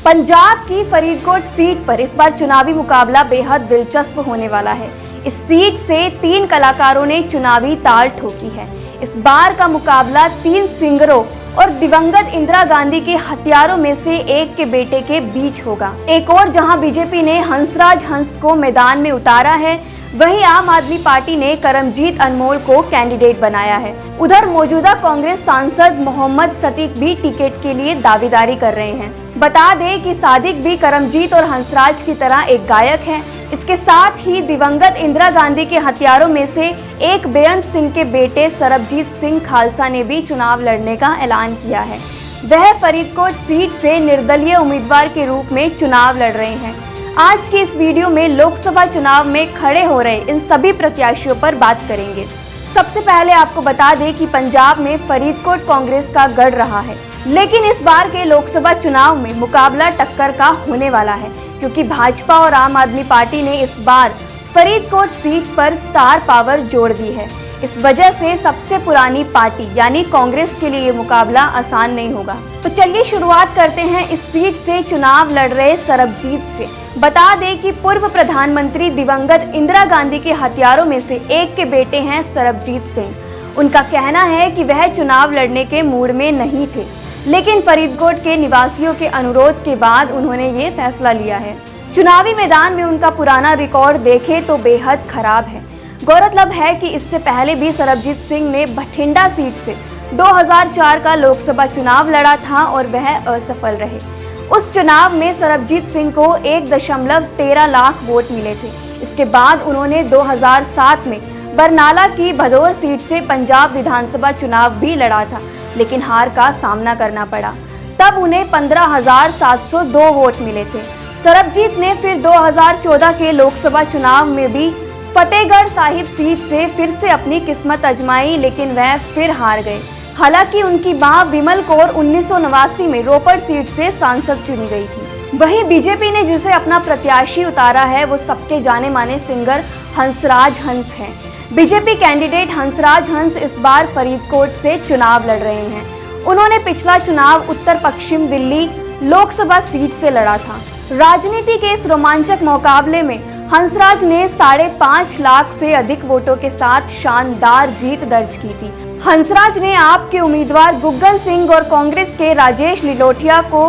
पंजाब की फरीदकोट सीट पर इस बार चुनावी मुकाबला बेहद दिलचस्प होने वाला है। इस सीट से 3 कलाकारों ने चुनावी ताल ठोकी है। इस बार का मुकाबला 3 सिंगरों और दिवंगत इंदिरा गांधी के हत्यारों में से एक के बेटे के बीच होगा। एक और जहां बीजेपी ने हंसराज हंस को मैदान में उतारा है, वहीं आम आदमी पार्टी ने करमजीत अनमोल को कैंडिडेट बनाया है। उधर मौजूदा कांग्रेस सांसद मोहम्मद सतीक भी टिकट के लिए दावेदारी कर रहे हैं। बता दें कि सादिक भी करमजीत और हंसराज की तरह एक गायक हैं। इसके साथ ही दिवंगत इंदिरा गांधी के हत्यारों में से एक बेअंत सिंह के बेटे सरबजीत सिंह खालसा ने भी चुनाव लड़ने का ऐलान किया है। वह फरीदकोट सीट से निर्दलीय उम्मीदवार के रूप में चुनाव लड़ रहे हैं। आज की इस वीडियो में लोकसभा चुनाव में खड़े हो रहे इन सभी प्रत्याशियों पर बात करेंगे। सबसे पहले आपको बता दें कि पंजाब में फरीदकोट कांग्रेस का गढ़ रहा है, लेकिन इस बार के लोकसभा चुनाव में मुकाबला टक्कर का होने वाला है, क्योंकि भाजपा और आम आदमी पार्टी ने इस बार फरीदकोट सीट पर स्टार पावर जोड़ दी है। इस वजह से सबसे पुरानी पार्टी यानी कांग्रेस के लिए ये मुकाबला आसान नहीं होगा। तो चलिए शुरुआत करते हैं इस सीट से चुनाव लड़ रहे सरबजीत से। बता दें कि पूर्व प्रधानमंत्री दिवंगत इंदिरा गांधी के हत्यारों में से एक के बेटे हैं सरबजीत सिंह। उनका कहना है कि वह चुनाव लड़ने के मूड में नहीं थे, लेकिन फरीदकोट के निवासियों के अनुरोध के बाद उन्होंने ये फैसला लिया है। चुनावी मैदान में उनका पुराना रिकॉर्ड देखें तो बेहद खराब है। गौरतलब है कि इससे पहले भी सरबजीत सिंह ने बठिंडा सीट से 2004 का लोकसभा चुनाव लड़ा था और वह असफल रहे। उस चुनाव में सरबजीत सिंह को 1.13 लाख वोट मिले थे। इसके बाद उन्होंने 2007 में बरनाला की भदौर सीट से पंजाब विधानसभा चुनाव भी लड़ा था, लेकिन हार का सामना करना पड़ा। तब उन्हें 15,702 वोट मिले थे। सरबजीत ने फिर 2014 के लोकसभा चुनाव में भी फतेहगढ़ साहिब सीट से फिर से अपनी किस्मत आजमाई, लेकिन वह फिर हार गए। हालांकि उनकी मां बिमल कौर 1989 में रोपड़ सीट से सांसद चुनी गई थी। वहीं बीजेपी ने जिसे अपना प्रत्याशी उतारा है वो सबके जाने माने सिंगर हंसराज हंस हैं। बीजेपी कैंडिडेट हंसराज हंस इस बार फरीदकोट से चुनाव लड़ रहे हैं। उन्होंने पिछला चुनाव उत्तर पश्चिम दिल्ली लोकसभा सीट से लड़ा था। राजनीति के इस रोमांचक मुकाबले में हंसराज ने 5.5 लाख से अधिक वोटों के साथ शानदार जीत दर्ज की थी। हंसराज ने आप के उम्मीदवार गुग्गन सिंह और कांग्रेस के राजेश लिलोटिया को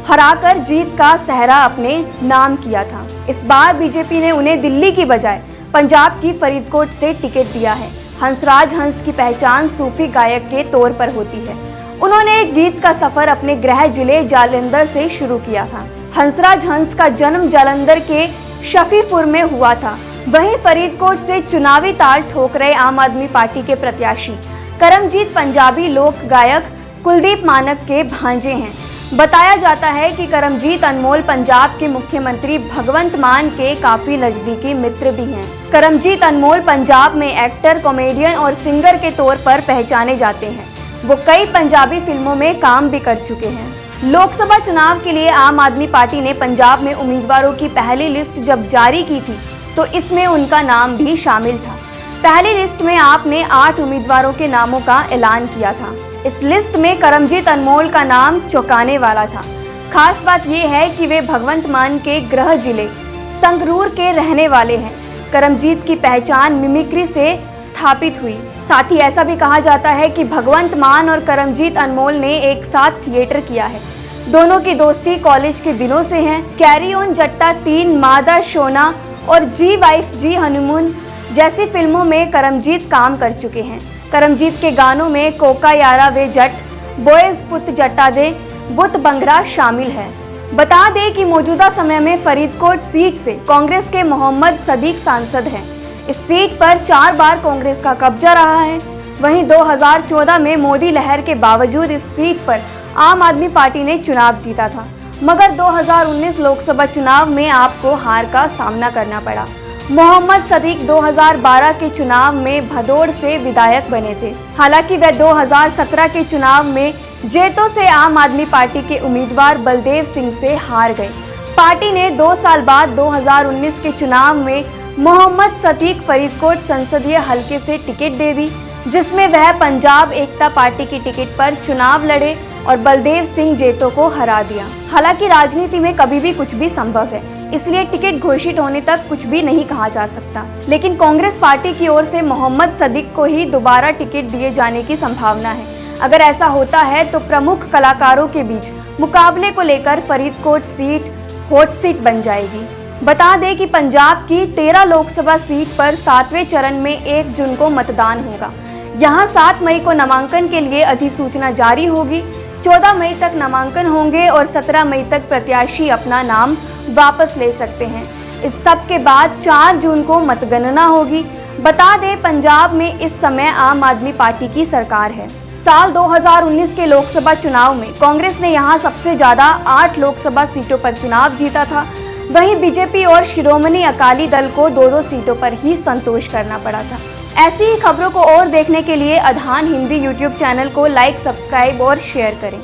हराकर जीत का सहरा अपने नाम किया था। इस बार बीजेपी ने उन्हें दिल्ली की बजाय पंजाब की फरीदकोट से टिकट दिया है। हंसराज हंस की पहचान सूफी गायक के तौर पर होती है। उन्होंने एक गीत का सफर अपने गृह जिले जालंधर से शुरू किया था। हंसराज हंस का जन्म जालंधर के शफीपुर में हुआ था। वहीं फरीदकोट से चुनावी ताल ठोक रहे आम आदमी पार्टी के प्रत्याशी करमजीत पंजाबी लोक गायक कुलदीप मानक के भांजे हैं। बताया जाता है कि करमजीत अनमोल पंजाब के मुख्यमंत्री भगवंत मान के काफी नजदीकी मित्र भी हैं। करमजीत अनमोल पंजाब में एक्टर, कॉमेडियन और सिंगर के तौर पर पहचाने जाते हैं। वो कई पंजाबी फिल्मों में काम भी कर चुके हैं। लोकसभा चुनाव के लिए आम आदमी पार्टी ने पंजाब में उम्मीदवारों की पहली लिस्ट जब जारी की थी तो इसमें उनका नाम भी शामिल था। पहली लिस्ट में आपने 8 उम्मीदवारों के नामों का ऐलान किया था। इस लिस्ट में करमजीत अनमोल का नाम चौंकाने वाला था। खास बात यह है कि वे भगवंत मान के गृह जिले संगरूर के रहने वाले हैं। करमजीत की पहचान मिमिक्री से स्थापित हुई। साथ ही ऐसा भी कहा जाता है कि भगवंत मान और करमजीत अनमोल ने एक साथ थिएटर किया है। दोनों की दोस्ती कॉलेज के दिनों से है। कैरी ऑन जट्टा 3, मादा शोना और जी वाइफ जी हनीमून जैसी फिल्मों में करमजीत काम कर चुके हैं। करमजीत के गानों में कोका यारा वे जट, बॉयज पुत जट्टा दे, बुत बंगरा शामिल है। बता दें कि मौजूदा समय में फरीदकोट सीट से कांग्रेस के मोहम्मद सदीक सांसद हैं। इस सीट पर 4 बार कांग्रेस का कब्जा रहा है। वहीं 2014 में मोदी लहर के बावजूद इस सीट पर आम आदमी पार्टी ने चुनाव जीता था, मगर 2019 लोकसभा चुनाव में आपको हार का सामना करना पड़ा। मोहम्मद सदीक 2012 के चुनाव में भदौर से विधायक बने थे। हालांकि वह 2017 के चुनाव में जेतो से आम आदमी पार्टी के उम्मीदवार बलदेव सिंह से हार गए। पार्टी ने 2 साल बाद 2019 के चुनाव में मोहम्मद सदीक फरीदकोट संसदीय हलके से टिकट दे दी, जिसमें वह पंजाब एकता पार्टी की टिकट पर चुनाव लड़े और बलदेव सिंह जेतो को हरा दिया। हालांकि राजनीति में कभी भी कुछ भी संभव है, इसलिए टिकट घोषित होने तक कुछ भी नहीं कहा जा सकता। लेकिन कांग्रेस पार्टी की ओर से मोहम्मद सदीक को ही दोबारा टिकट दिए जाने की संभावना है। अगर ऐसा होता है तो प्रमुख कलाकारों के बीच मुकाबले को लेकर फरीदकोट सीट हॉट सीट बन जाएगी। बता दें कि पंजाब की 13 लोकसभा सीट पर 7वें चरण में 1 जून को मतदान होगा। यहां 7 मई को नामांकन के लिए अधिसूचना जारी होगी। 14 मई तक नामांकन होंगे और 17 मई तक प्रत्याशी अपना नाम वापस ले सकते हैं। इस सब के बाद 4 जून को मतगणना होगी। बता दें पंजाब में इस समय आम आदमी पार्टी की सरकार है। साल 2019 के लोकसभा चुनाव में कांग्रेस ने यहां सबसे ज्यादा 8 लोकसभा सीटों पर चुनाव जीता था। वहीं बीजेपी और शिरोमणि अकाली दल को 2-2 सीटों पर ही संतोष करना पड़ा था। ऐसी ही खबरों को और देखने के लिए आधान हिंदी यूट्यूब चैनल को लाइक, सब्सक्राइब और शेयर करें।